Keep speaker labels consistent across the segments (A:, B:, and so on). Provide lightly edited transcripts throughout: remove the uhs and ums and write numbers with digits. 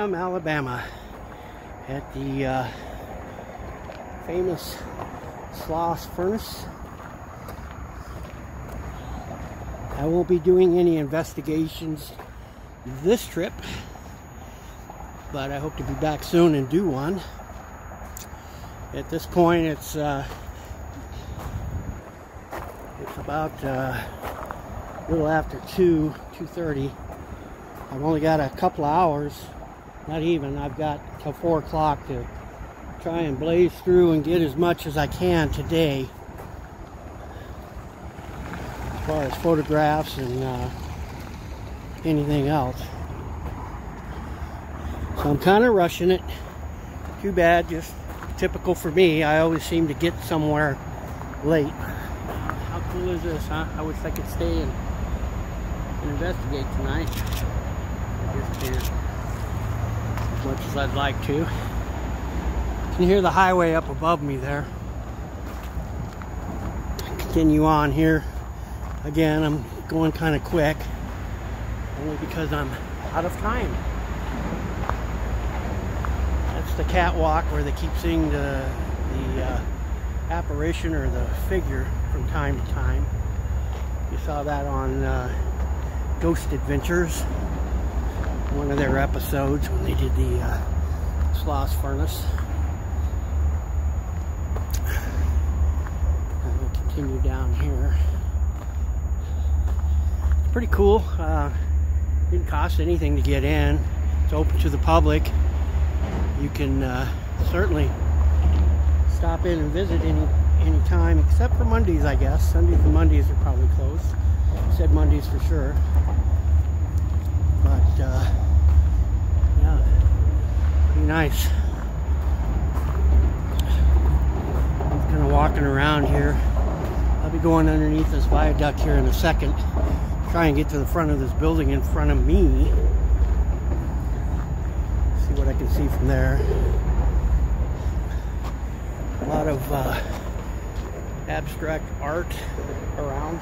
A: Birmingham, Alabama, at the famous Sloss Furnace. I won't be doing any investigations this trip, but I hope to be back soon and do one. At this point, it's about a little after 2:30. I've only got a couple of hours, not even. I've got till 4 o'clock to try and blaze through and get as much as I can today, as far as photographs and anything else. So I'm kind of rushing it. Too bad, just typical for me. I always seem to get somewhere late. How cool is this, huh? I wish I could stay and investigate tonight. I just can't, as much as I'd like to. You can hear the highway up above me there. Continue on here. Again, I'm going kind of quick, only because I'm out of time. That's the catwalk where they keep seeing the apparition or the figure from time to time. You saw that on Ghost Adventures, one of their episodes when they did the Sloss Furnace. And we'll continue down here. It's pretty cool. Didn't cost anything to get in. It's open to the public. You can certainly stop in and visit any time, except for Mondays, I guess. Sundays and Mondays are probably closed. Said Mondays for sure. But yeah, pretty nice. I'm kind of walking around here. I'll be going underneath this viaduct here in a second. Try and get to the front of this building in front of me. See what I can see from there. A lot of abstract art around.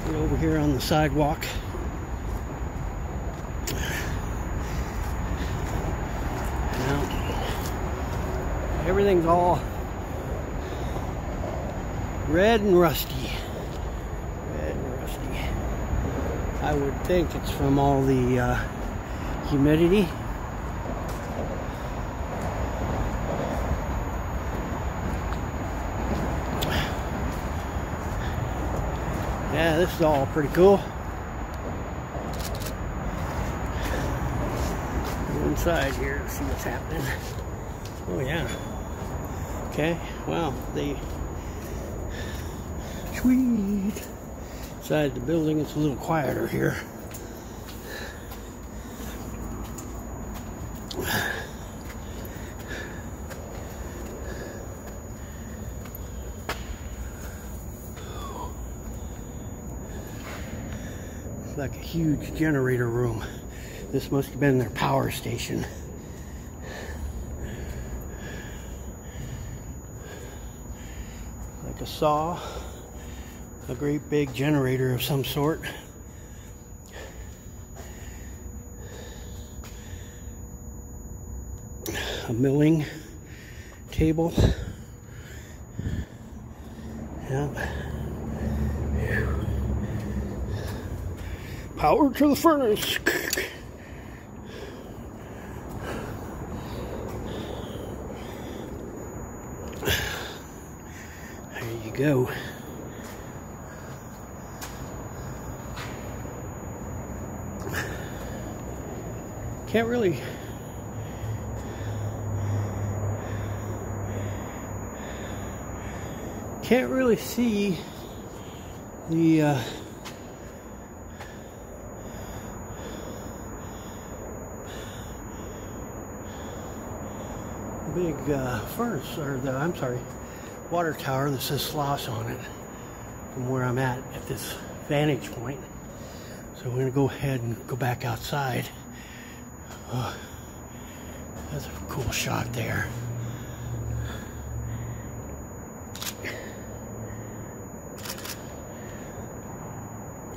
A: And over here on the sidewalk. Now, everything's all red and rusty. Red and rusty. I would think it's from all the humidity. Yeah, this is all pretty cool. Go inside here to see what's happening. Oh yeah. Okay, well, sweet. Inside the building, it's a little quieter here. Like a huge generator room. This must have been their power station. Like a saw, a great big generator of some sort. A milling table. Yep. Power to the furnace. There you go. Can't really see the big furnace, or I'm sorry, water tower that says Sloss on it from where I'm at this vantage point. So we're gonna go ahead and go back outside. That's a cool shot there.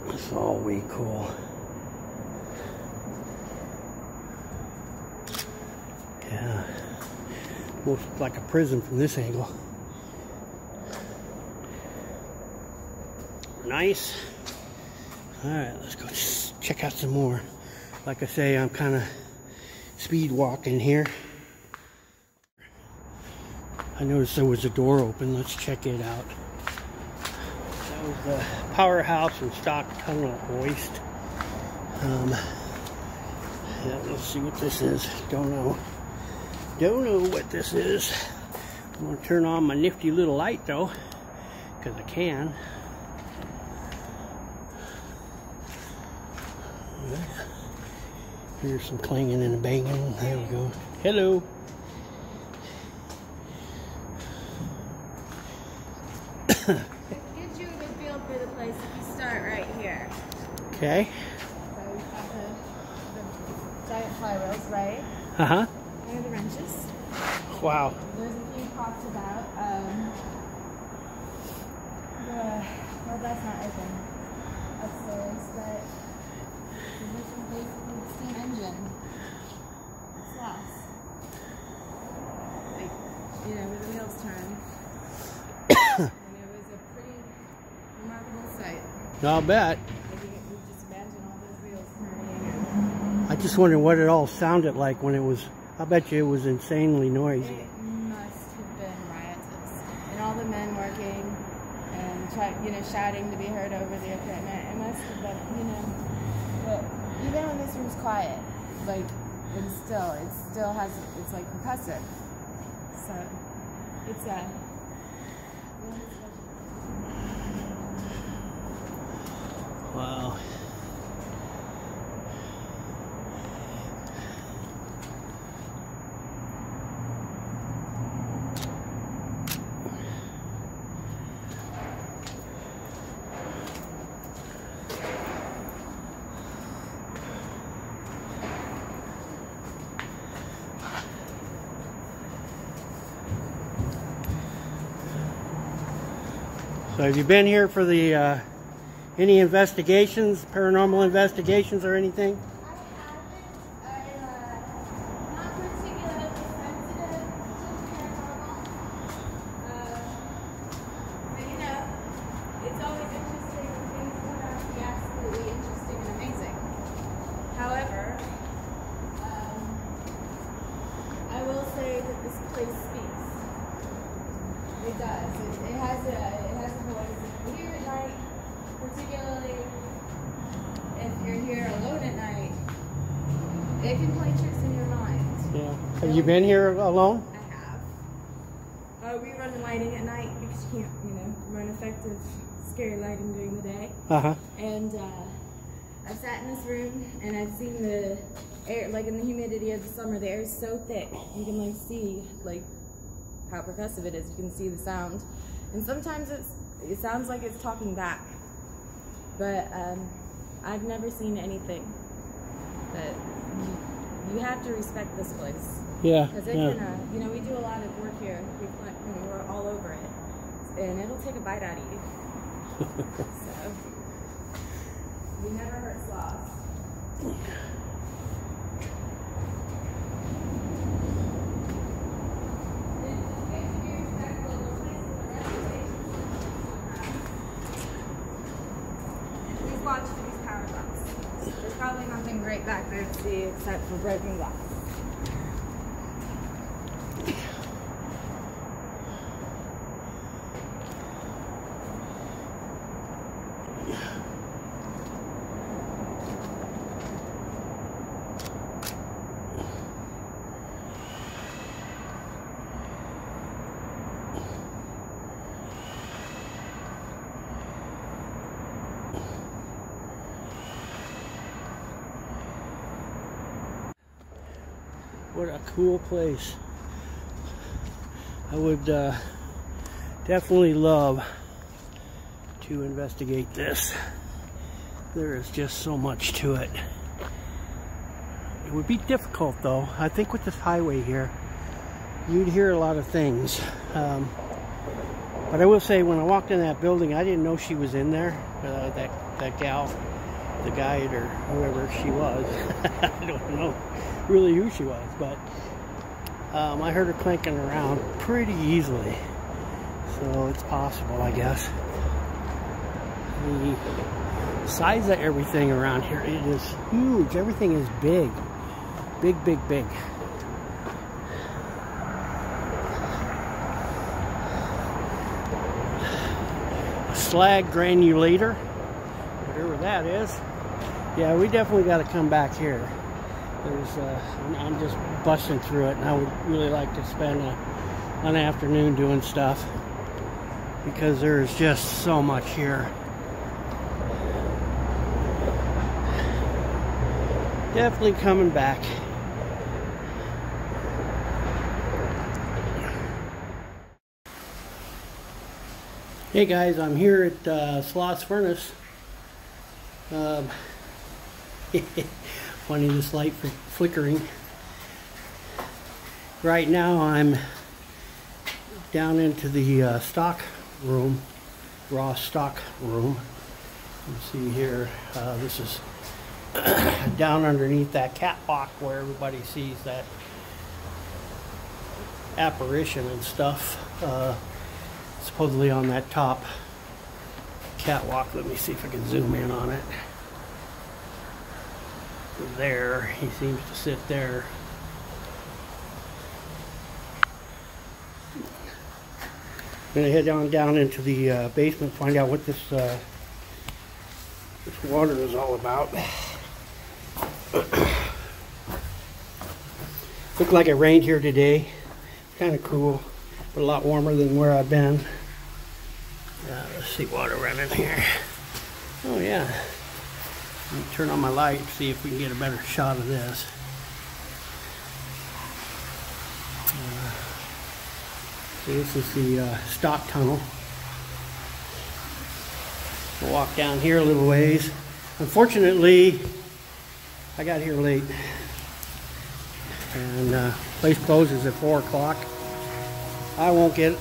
A: That's all way cool. Almost like a prison from this angle. Nice. Alright, let's go check out some more. Like I say, I'm kind of speed walking here. I noticed there was a door open. Let's check it out. That was the powerhouse and stock tunnel hoist. Yeah, let's see what this is. Don't know what this is. I'm going to turn on my nifty little light though, because I can. Here's some clanging and banging. There we go. Hello.
B: It gives you a good feel for the place if you start right here.
A: Okay.
B: So we've got the giant fly wheels, right?
A: Uh-huh.
B: There are the wrenches.
A: Wow.
B: There's a few props about. Well, that's not open upstairs, but this is basically the steam engine. Sloss. Like, you know, where the wheels turn. And it was a pretty remarkable sight.
A: I'll bet.
B: Like, you just imagine all those wheels turning.
A: I just wondered what it all sounded like when it was. I bet you it was insanely noisy.
B: It must have been riotous. And all the men working and shouting to be heard over the equipment. It must have been, but even when this room's quiet, like, and still, it's like percussive. So, it's a...
A: Wow. So have you been here for the any investigations, paranormal investigations or anything?
B: I haven't. I'm not particularly sensitive to paranormal. But it's always interesting when things turn out to be absolutely interesting and amazing. However, I will say that this place speaks. It does. It has a voice. If you're here at night, particularly if you're here alone at night, it can play tricks in your mind.
A: Yeah. Have you been here alone?
B: I have. We run lighting at night because you can't, run effective, scary lighting during the day.
A: Uh-huh.
B: And I've sat in this room and I've seen the air, like in the humidity of the summer, the air is so thick, you can see how percussive it is. You can see the sound. And sometimes it sounds like it's talking back. But I've never seen anything. But you have to respect this place.
A: Yeah.
B: Because it can, we do a lot of work here. We're all over it. And it'll take a bite out of you. So, we never hurt sloths. Watch these power bucks. There's probably nothing great back there to see except for broken glass.
A: What a cool place. I would definitely love to investigate this. There is just so much to it. It would be difficult though. I think with this highway here, you'd hear a lot of things. But I will say, when I walked in that building, I didn't know she was in there. That gal, the guide or whoever she was. I don't know really who she was, but I heard her clanking around pretty easily, so it's possible, I guess. The size of everything around here, it is huge. Everything is big. Big, big, big. Slag granulator, whatever that is. Yeah, we definitely got to come back here. There's, I'm just busting through it, and I would really like to spend an afternoon doing stuff because there's just so much here. Definitely coming back. Hey guys, I'm here at Sloss Furnace. Funny, this light flickering. Right now I'm down into the stock room, raw stock room. You see here, this is down underneath that catwalk where everybody sees that apparition and stuff. Supposedly on that top catwalk. Let me see if I can zoom in on it. There, he seems to sit there. I'm gonna head on down into the basement, find out what this water is all about. Looked like it rained here today. Kind of cool, but a lot warmer than where I've been. Let's see, water running here. Oh yeah. Let me turn on my light and see if we can get a better shot of this. See, this is the stock tunnel. We'll walk down here a little ways. Unfortunately, I got here late, and place closes at 4 o'clock. I won't get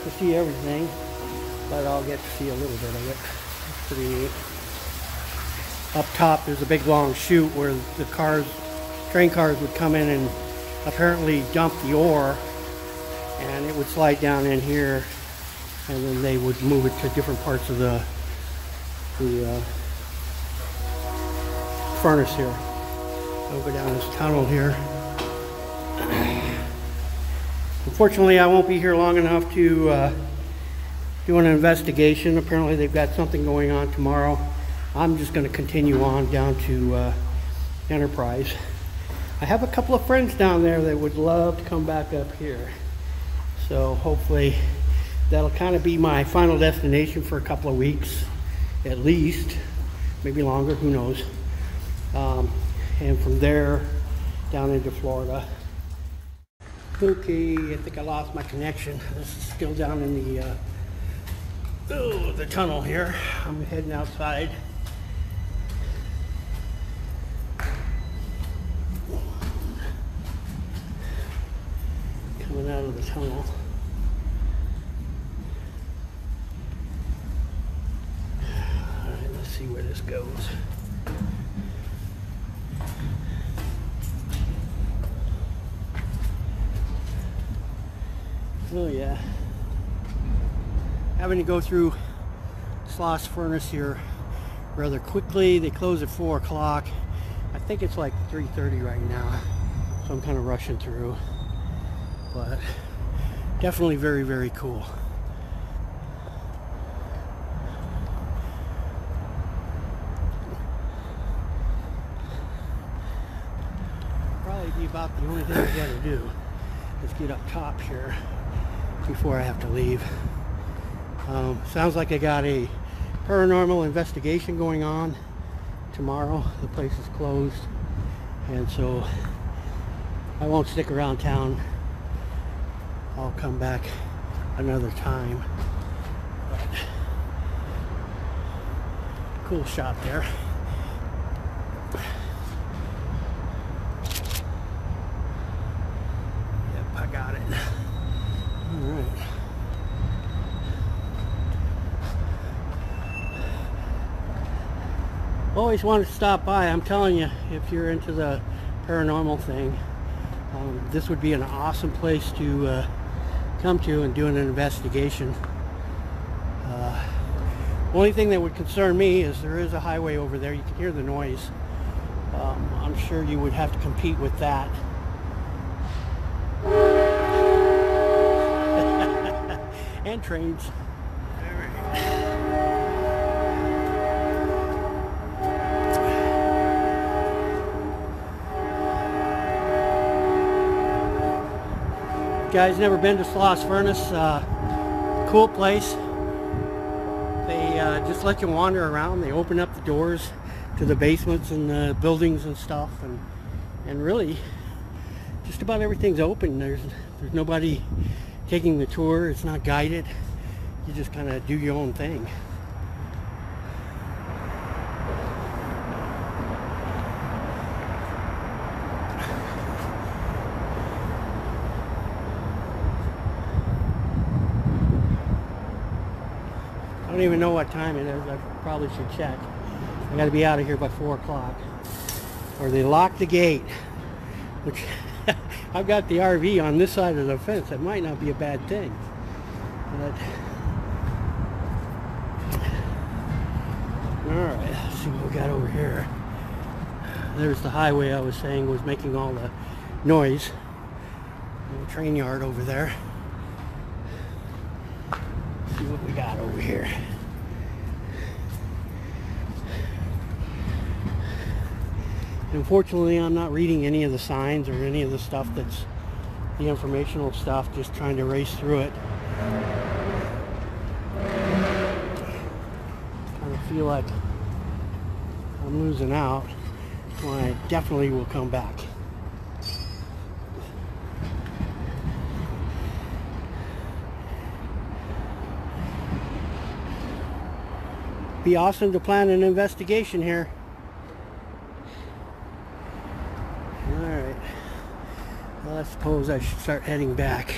A: to see everything, but I'll get to see a little bit of it. It's pretty neat. Up top there's a big long chute where the train cars would come in and apparently dump the ore, and it would slide down in here, and then they would move it to different parts of the furnace here. I'll go down this tunnel here. Unfortunately, I won't be here long enough to do an investigation. Apparently they've got something going on tomorrow. I'm just going to continue on down to Enterprise. I have a couple of friends down there that would love to come back up here. So hopefully that'll kind of be my final destination for a couple of weeks, at least. Maybe longer, who knows. And from there, down into Florida. Okay, I think I lost my connection. This is still down in the tunnel here. I'm heading outside. Coming out of the tunnel. Alright, let's see where this goes. Oh yeah. Having to go through Sloss Furnace here rather quickly. They close at 4 o'clock. I think it's like 3:30 right now, so I'm kind of rushing through. But definitely very, very cool. Probably be about the only thing I gotta do is get up top here before I have to leave. Sounds like I got a paranormal investigation going on tomorrow. The place is closed, and so I won't stick around town. I'll come back another time. But cool shot there. Yep, I got it. All right. Always wanted to stop by. I'm telling you, if you're into the paranormal thing, this would be an awesome place to come to and do an investigation. Only thing that would concern me is there is a highway over there. You can hear the noise. I'm sure you would have to compete with that. And trains. Guys, never been to Sloss Furnace? Cool place. They just let you wander around. They open up the doors to the basements and the buildings and stuff, and really just about everything's open. There's nobody taking the tour. It's not guided. You just kind of do your own thing. I don't even know what time it is. I probably should check. I got to be out of here by 4 o'clock. Or they lock the gate, which I've got the RV on this side of the fence. That might not be a bad thing. But alright, let's see what we got over here. There's the highway I was saying was making all the noise. The train yard over there. Let's see what we got over here. Unfortunately, I'm not reading any of the signs or any of the stuff that's the informational stuff, just trying to race through it. Kind of feel like I'm losing out when I definitely will come back. Be awesome to plan an investigation here. Alright, well, I suppose I should start heading back.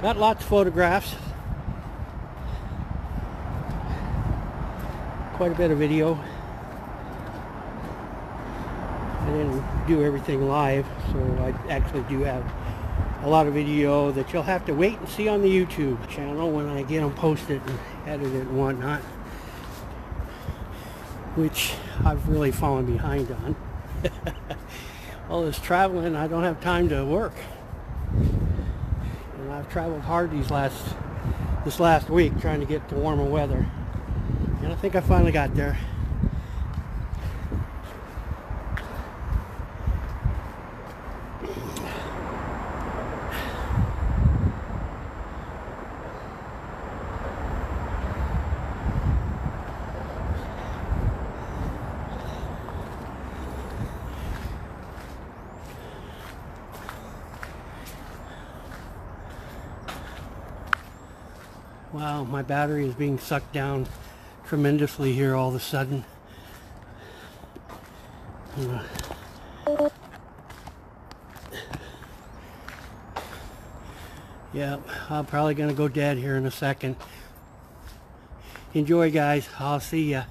A: Got lots of photographs. Quite a bit of video. I didn't do everything live, so I actually do have a lot of video that you'll have to wait and see on the YouTube channel when I get them posted and edited and whatnot, which I've really fallen behind on. All this traveling, I don't have time to work, and I've traveled hard this last week trying to get to warmer weather, and I think I finally got there. Wow, my battery is being sucked down tremendously here all of a sudden. Yeah, I'm probably gonna go dead here in a second. Enjoy, guys. I'll see ya.